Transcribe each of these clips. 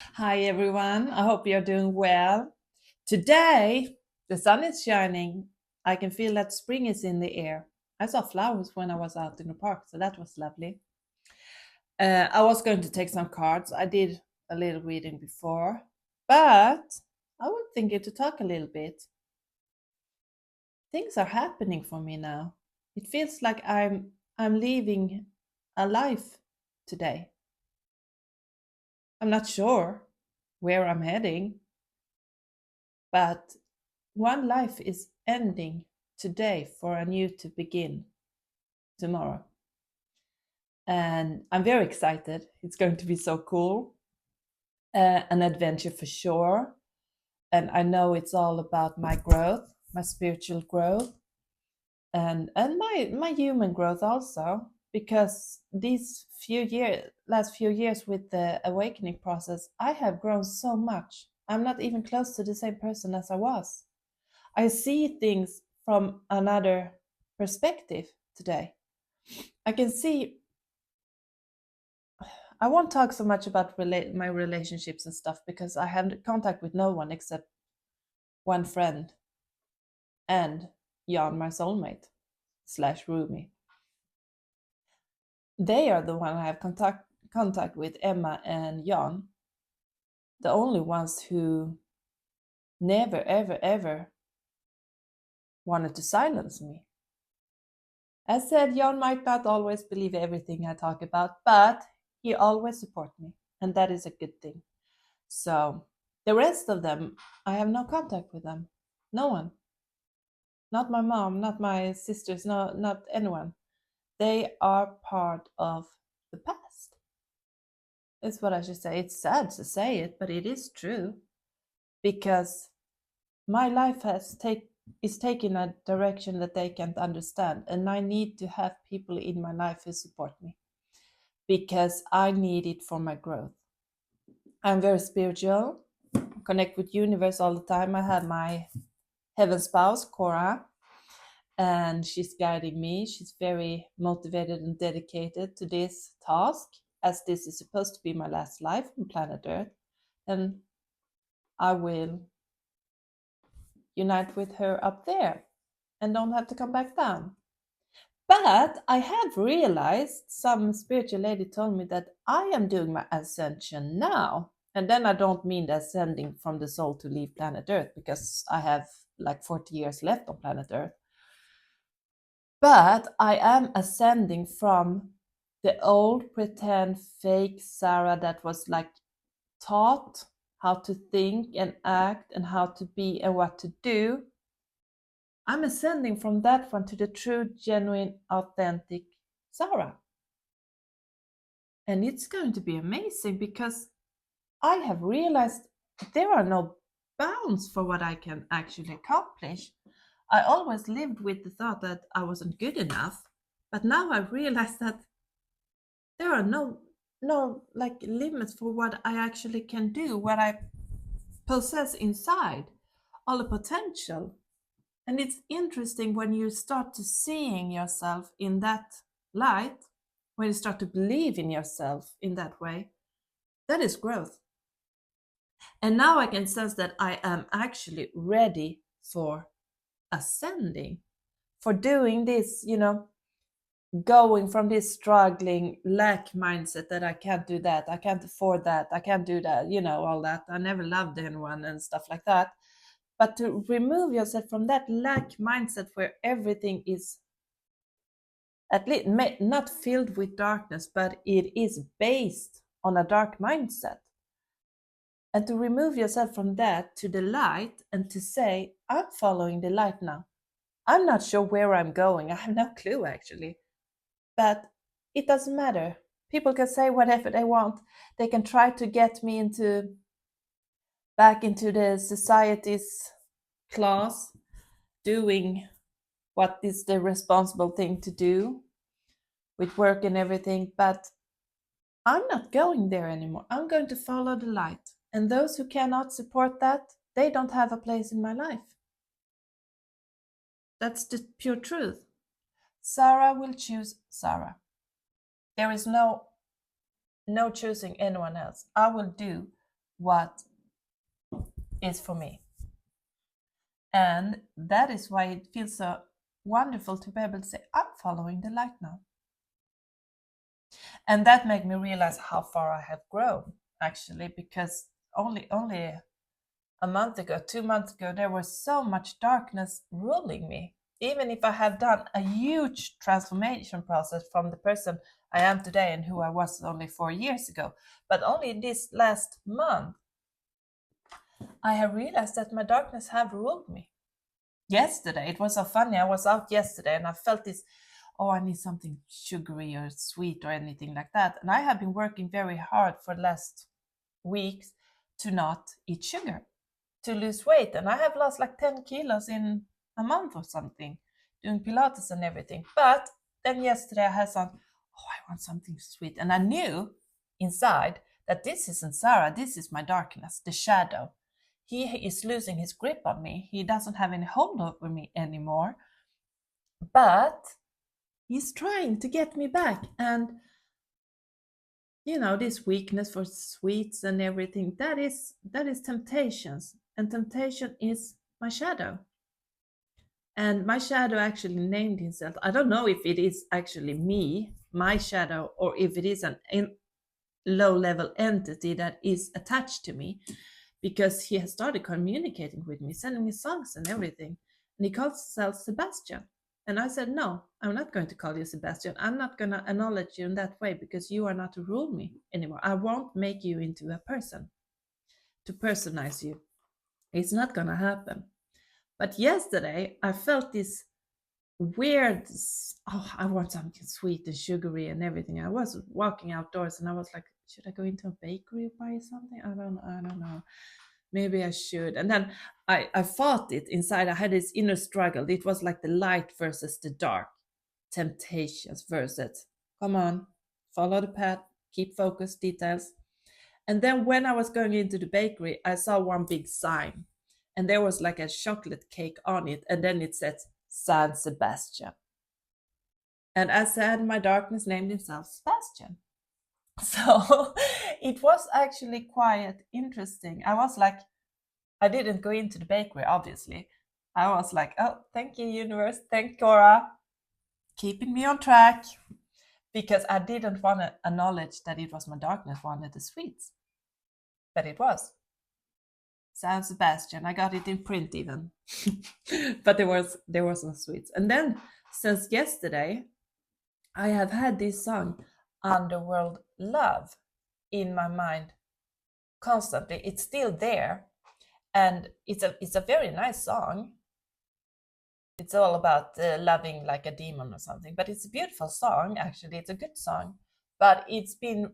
Hi everyone, I hope you're doing well. Today, the sun is shining. I can feel that spring is in the air. I saw flowers when I was out in the park, so that was lovely. I was going to take some cards. I did a little reading before, but I was thinking to talk a little bit. Things are happening for me now. It feels like I'm leaving a life today. I'm not sure where I'm heading, but one life is ending today for a new to begin tomorrow. And I'm very excited. It's going to be so cool. An adventure for sure. And I know it's all about my growth, my spiritual growth, and my human growth also. Because these last few years with the awakening process, I have grown so much. I'm not even close to the same person as I was. I see things from another perspective today. I can see, I won't talk so much about my relationships and stuff because I have contact with no one except one friend and Jan, my soulmate slash roomie. They are the one I have contact with, Emma and Jan, the only ones who never, ever, ever wanted to silence me. As said, Jan might not always believe everything I talk about, but he always supports me, and that is a good thing. So the rest of them, I have no contact with them. No one. Not my mom, not my sisters, no, not anyone. They are part of the past. That's what I should say. It's sad to say it, but it is true because my life is taking a direction that they can't understand, and I need to have people in my life who support me because I need it for my growth. I'm very spiritual, connect with universe all the time. I have my heaven spouse, Cora, and she's guiding me. She's very motivated and dedicated to this task, as this is supposed to be my last life on planet Earth. And I will unite with her up there and don't have to come back down. But I have realized, some spiritual lady told me that I am doing my ascension now. And then I don't mean the ascending from the soul to leave planet Earth because I have like 40 years left on planet Earth. But I am ascending from the old pretend fake Sarah that was like taught how to think and act and how to be and what to do. I'm ascending from that one to the true, genuine, authentic Sarah. And it's going to be amazing because I have realized there are no bounds for what I can actually accomplish. I always lived with the thought that I wasn't good enough, but now I realize that there are no like limits for what I actually can do, what I possess inside, all the potential. And it's interesting when you start to seeing yourself in that light, when you start to believe in yourself in that way, that is growth. And now I can sense that I am actually ready for ascending, for doing this, going from this struggling lack mindset that I can't do that, I can't afford that, I can't do that, all that. I never loved anyone and stuff like that. But to remove yourself from that lack mindset where everything is at least not filled with darkness, but it is based on a dark mindset. And to remove yourself from that to the light and to say, I'm following the light now. I'm not sure where I'm going. I have no clue actually. But it doesn't matter. People can say whatever they want. They can try to get me back into the society's class, doing what is the responsible thing to do with work and everything. But I'm not going there anymore. I'm going to follow the light. And those who cannot support that, they don't have a place in my life. That's the pure truth. Sarah will choose Sarah. There is no choosing anyone else. I will do what is for me. And that is why it feels so wonderful to be able to say, I'm following the light now. And that made me realize how far I have grown, actually, because only a month ago, 2 months ago, there was so much darkness ruling me. Even if I have done a huge transformation process from the person I am today and who I was only 4 years ago, but only in this last month, I have realized that my darkness have ruled me. Yesterday, it was so funny. I was out yesterday and I felt this, oh, I need something sugary or sweet or anything like that. And I have been working very hard for the last weeks to not eat sugar, to lose weight. And I have lost like 10 kilos in a month or something, doing Pilates and everything. But then yesterday I had some, oh, I want something sweet. And I knew inside that this isn't Sarah, this is my darkness, the shadow. He is losing his grip on me. He doesn't have any hold over me anymore. But he's trying to get me back. And this weakness for sweets and everything, that is temptations, and temptation is my shadow. And my shadow actually named himself. I don't know if it is actually me, my shadow, or if it is an low level entity that is attached to me, because he has started communicating with me, sending me songs and everything, and he calls himself Sebastian. And I said, no, I'm not going to call you Sebastian. I'm not going to acknowledge you in that way, because you are not to rule me anymore. I won't make you into a person, to personize you. It's not going to happen. But yesterday, I felt this weird, oh, I want something sweet and sugary and everything. I was walking outdoors and I was like, should I go into a bakery or buy something? I don't know. Maybe I should. And then I fought it inside. I had this inner struggle. It was like the light versus the dark, temptations versus, come on, follow the path, keep focused, details. And then when I was going into the bakery, I saw one big sign, and there was like a chocolate cake on it, and then it said San Sebastian. And I said, my darkness named himself Sebastian. So it was actually quite interesting. I was like, I didn't go into the bakery, obviously. I was like, oh, thank you, universe. Thank Cora, keeping me on track. Because I didn't want to acknowledge that it was my darkness wanted the sweets. But it was. San Sebastian. I got it in print even. But there was no sweets. And then since yesterday, I have had this song, Underworld Love, in my mind constantly. It's still there. And it's a very nice song. It's all about loving like a demon or something. But it's a beautiful song, actually. It's a good song. But it's been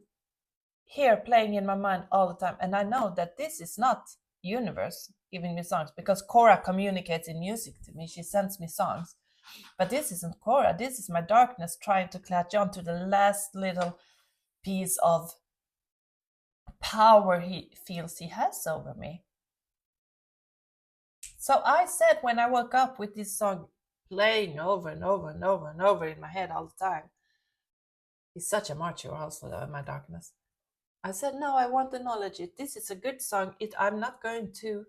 here playing in my mind all the time. And I know that this is not universe giving me songs, because Cora communicates in music to me. She sends me songs. But this isn't Cora. This is my darkness trying to clutch on to the last little piece of power he feels he has over me. So I said, when I woke up with this song playing over and over and over and over in my head all the time, it's such a marcher also, my darkness. I said, no, I want to acknowledge it. This is a good song. I'm not going to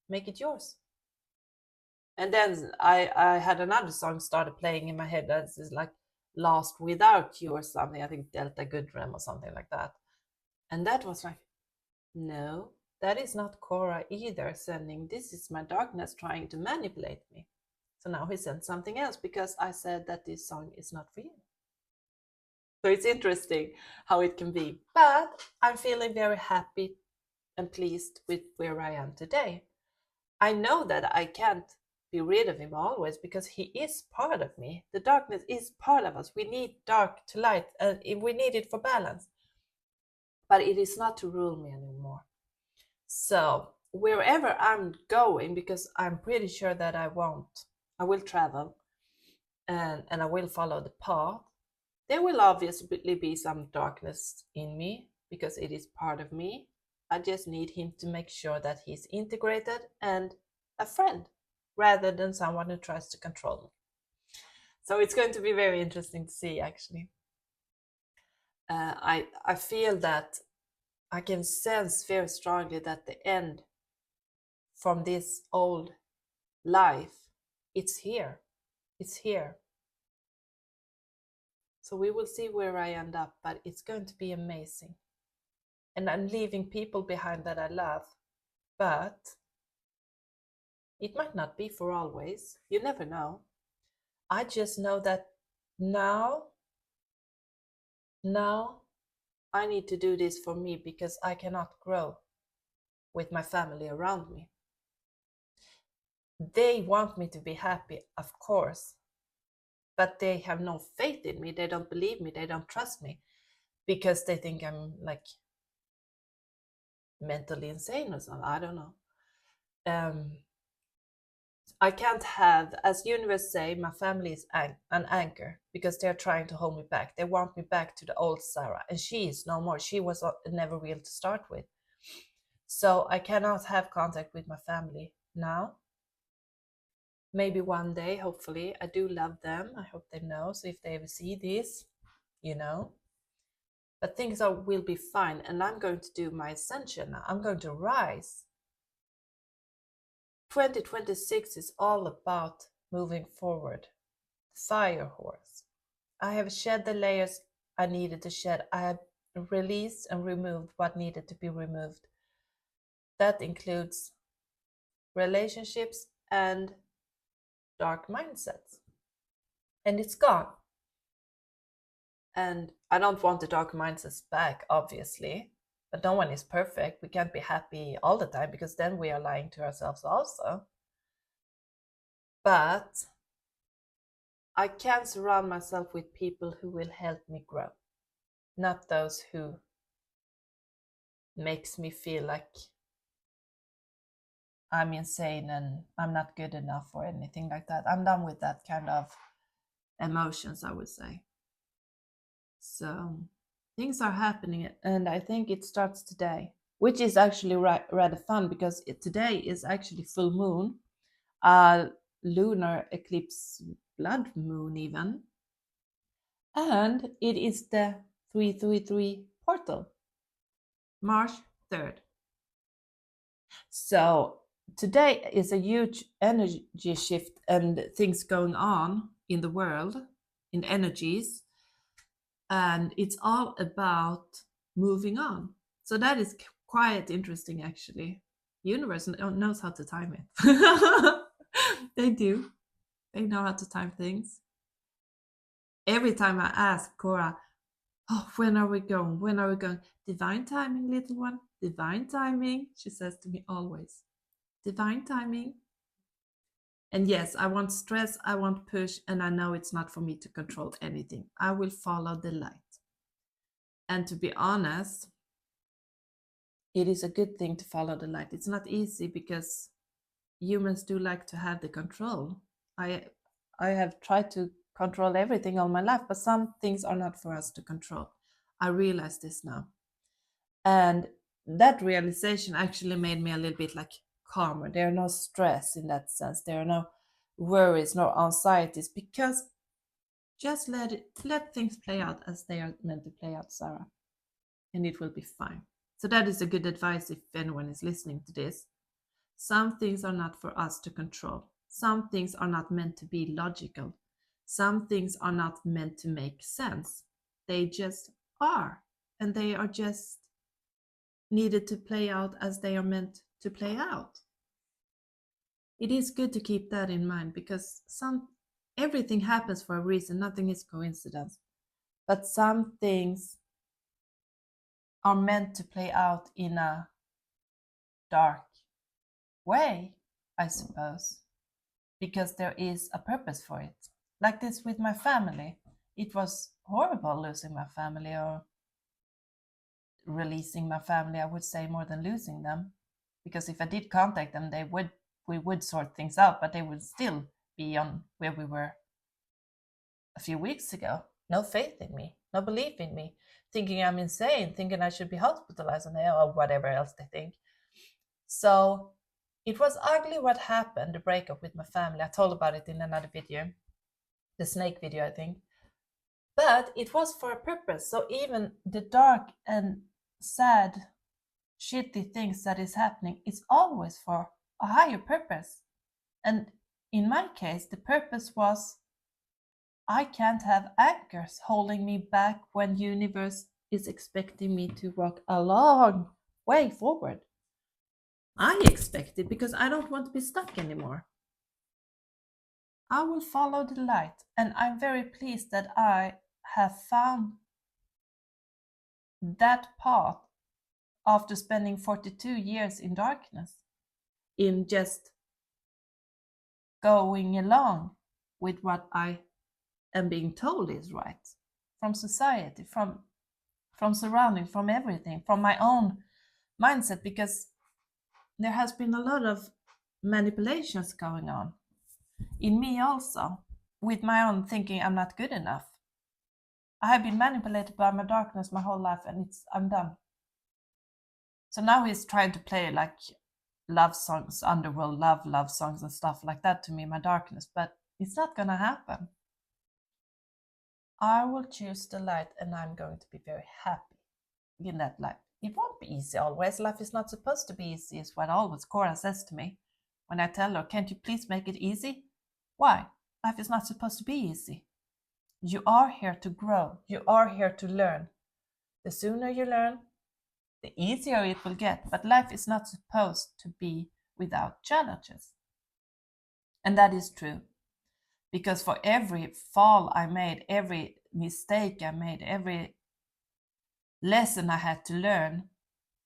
make it yours. And then I had another song started playing in my head that is like Lost Without You or something. I think Delta Goodrem or something like that. And that was like, no, that is not Cora either sending. This is my darkness trying to manipulate me. So now he sent something else because I said that this song is not for you. So it's interesting how it can be. But I'm feeling very happy and pleased with where I am today. I know that I can't be rid of him always, because he is part of me. The darkness is part of us. We need dark to light, and we need it for balance. But it is not to rule me anymore. So wherever I'm going, because I'm pretty sure that I will travel and I will follow the path. There will obviously be some darkness in me because it is part of me. I just need him to make sure that he's integrated and a friend rather than someone who tries to control me. So it's going to be very interesting to see, actually. I feel that I can sense very strongly that the end from this old life, it's here. It's here. So we will see where I end up, but it's going to be amazing. And I'm leaving people behind that I love, but it might not be for always. You never know. I just know that now I need to do this for me because I cannot grow with my family around me. They want me to be happy, of course, but they have no faith in me. They don't believe me. They don't trust me because they think I'm like mentally insane or something. I don't know. I can't have, as universe say, my family is an anchor because they're trying to hold me back. They want me back to the old Sarah, and she is no more. She was never real to start with. So I cannot have contact with my family now. Maybe one day, hopefully. I do love them. I hope they know. So if they ever see this, you know. But things will be fine. And I'm going to do my ascension now. I'm going to rise. 2026 is all about moving forward. Fire horse. I have shed the layers I needed to shed. I have released and removed what needed to be removed. That includes relationships and dark mindsets. And it's gone. And I don't want the dark mindsets back, obviously. But no one is perfect. We can't be happy all the time because then we are lying to ourselves also. But I can surround myself with people who will help me grow, not those who makes me feel like I'm insane and I'm not good enough or anything like that. I'm done with that kind of emotions, I would say. So things are happening, and I think it starts today, which is actually rather fun because today is actually full moon, lunar eclipse, blood moon even, and it is the 333 portal, March 3rd. So today is a huge energy shift and things going on in the world, in energies, and it's all about moving on. So that is quite interesting, actually. Universe knows how to time it. They do. They know how to time things. Every time I ask Cora, oh, when are we going? When are we going? Divine timing, little one. Divine timing, she says to me always. Divine timing. And yes, I want stress, I want push, and I know it's not for me to control anything. I will follow the light. And to be honest, it is a good thing to follow the light. It's not easy because humans do like to have the control. I have tried to control everything all my life, but some things are not for us to control. I realize this now. And that realization actually made me a little bit like calmer. There are no stress in that sense. There are no worries, no anxieties, because just let things play out as they are meant to play out, Sarah, and it will be fine. So that is a good advice if anyone is listening to this. Some things are not for us to control. Some things are not meant to be logical. Some things are not meant to make sense. They just are, and they are just needed to play out as they are meant to play out. It is good to keep that in mind because everything happens for a reason. Nothing is coincidence. But some things are meant to play out in a dark way, I suppose, because there is a purpose for it. Like this with my family. It was horrible losing my family or releasing my family, I would say, more than losing them. Because if I did contact them, we would sort things out, but they would still be on where we were a few weeks ago. No faith in me, no belief in me, thinking I'm insane, thinking I should be hospitalized or whatever else they think. So it was ugly what happened, the breakup with my family. I told about it in another video, the snake video, I think. But it was for a purpose. So even the dark and sad shitty things that is happening is always for a higher purpose. And in my case, the purpose was I can't have anchors holding me back when universe is expecting me to walk a long way forward. I expect it because I don't want to be stuck anymore. I will follow the light, and I'm very pleased that I have found that path after spending 42 years in darkness, in just going along with what I am being told is right from society, from surrounding, from everything, from my own mindset, because there has been a lot of manipulations going on in me also, with my own thinking I'm not good enough. I have been manipulated by my darkness my whole life, and I'm done. So now he's trying to play like love songs, underworld love songs and stuff like that to me, my darkness, but it's not gonna happen. I will choose the light, and I'm going to be very happy in that light. It won't be easy always. Life is not supposed to be easy, is what always Cora says to me when I tell her, can't you please make it easy? Why? Life is not supposed to be easy. You are here to grow. You are here to learn. The sooner you learn, the easier it will get. But life is not supposed to be without challenges. And that is true. Because for every fall I made, every mistake I made, every lesson I had to learn,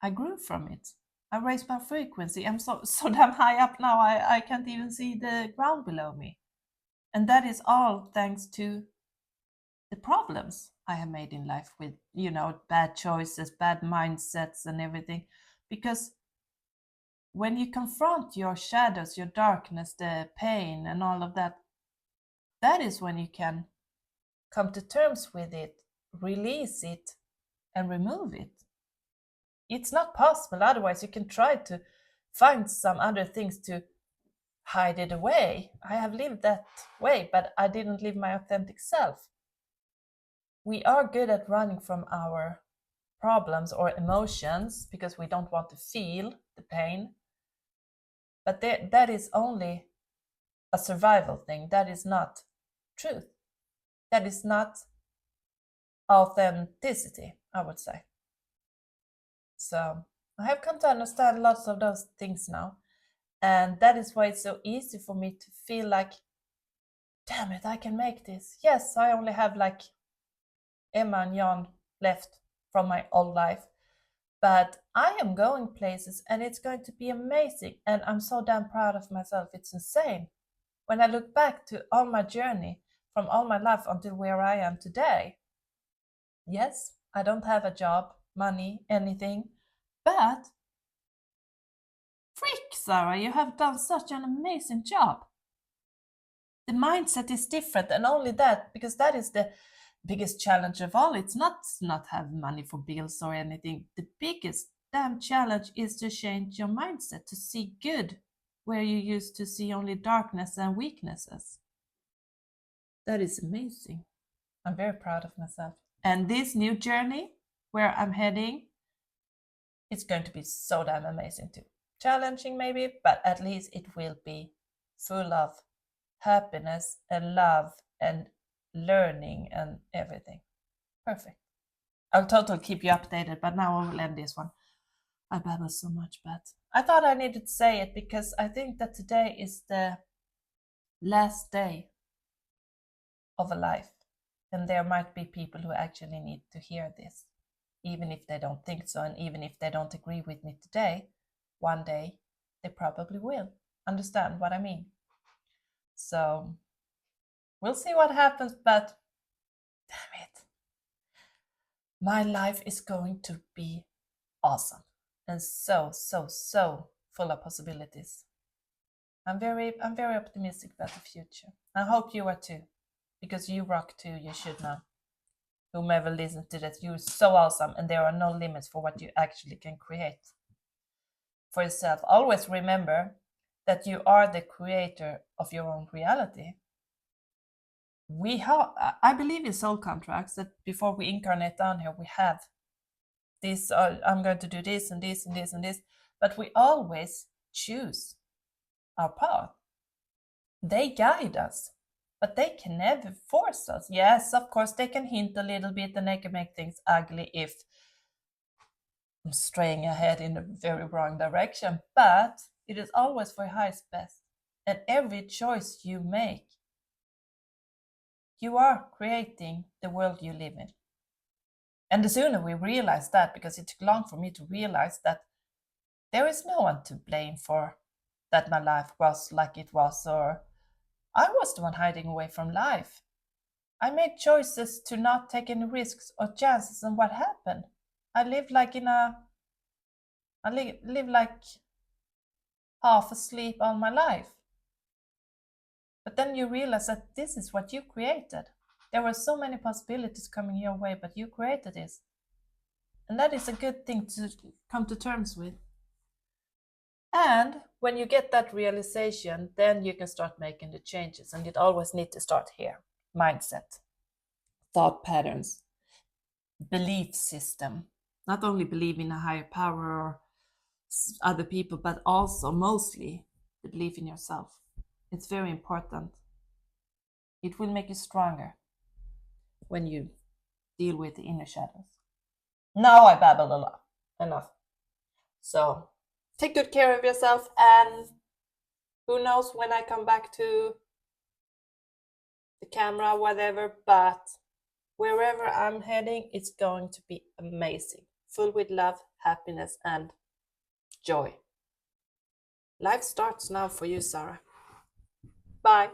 I grew from it. I raised my frequency. I'm so damn high up now, I can't even see the ground below me. And that is all thanks to the problems I have made in life with, bad choices, bad mindsets, and everything. Because when you confront your shadows, your darkness, the pain, and all of that, that is when you can come to terms with it, release it, and remove it. It's not possible. Otherwise, you can try to find some other things to hide it away. I have lived that way, but I didn't live my authentic self. We are good at running from our problems or emotions because we don't want to feel the pain. But that is only a survival thing. That is not truth. That is not authenticity, I would say. So I have come to understand lots of those things now. And that is why it's so easy for me to feel like, damn it, I can make this. Yes, I only have like Emma and Jan left from my old life. But I am going places, and it's going to be amazing. And I'm so damn proud of myself. It's insane. When I look back to all my journey from all my life until where I am today, yes, I don't have a job, money, anything, but freak, Sarah, you have done such an amazing job. The mindset is different, and only that, because that is the biggest challenge of all. It's not have money for bills or anything. The biggest damn challenge is to change your mindset, to see good where you used to see only darkness and weaknesses. That is amazing. I'm very proud of myself. And this new journey where I'm heading, it's going to be so damn amazing too. Challenging maybe, but at least it will be full of happiness and love and learning and everything. Perfect. I'll totally keep you updated, but now I will end this one. I babble so much, but I thought I needed to say it because I think that today is the last day of a life, and there might be people who actually need to hear this, even if they don't think so, and even if they don't agree with me today, one day they probably will understand what I mean. So we'll see what happens, but damn it, my life is going to be awesome and so full of possibilities. I'm very optimistic about the future. I hope you are too, because you rock too. You should know. Whomever listens to that, you're so awesome, and there are no limits for what you actually can create for yourself. Always remember that you are the creator of your own reality. I believe in soul contracts, that before we incarnate down here, we have I'm going to do this and this and this and this, but we always choose our path. They guide us, but they can never force us. Yes, of course, they can hint a little bit and they can make things ugly if I'm straying ahead in a very wrong direction, but it is always for your highest best. And every choice you make, you are creating the world you live in. And the sooner we realize that, because it took long for me to realize that there is no one to blame for that my life was like it was, or I was the one hiding away from life. I made choices to not take any risks or chances, and what happened? I lived like live like half asleep all my life. But then you realize that this is what you created. There were so many possibilities coming your way, but you created this. And that is a good thing to come to terms with. And when you get that realization, then you can start making the changes. And it always needs to start here. Mindset, thought patterns, belief system. Not only believe in a higher power or other people, but also mostly the belief in yourself. It's very important. It will make you stronger when you deal with the inner shadows. Now I babbled a lot. Enough. So take good care of yourself, and who knows when I come back to the camera, whatever, but wherever I'm heading, it's going to be amazing. Full with love, happiness, and joy. Life starts now for you, Sarah. Bye.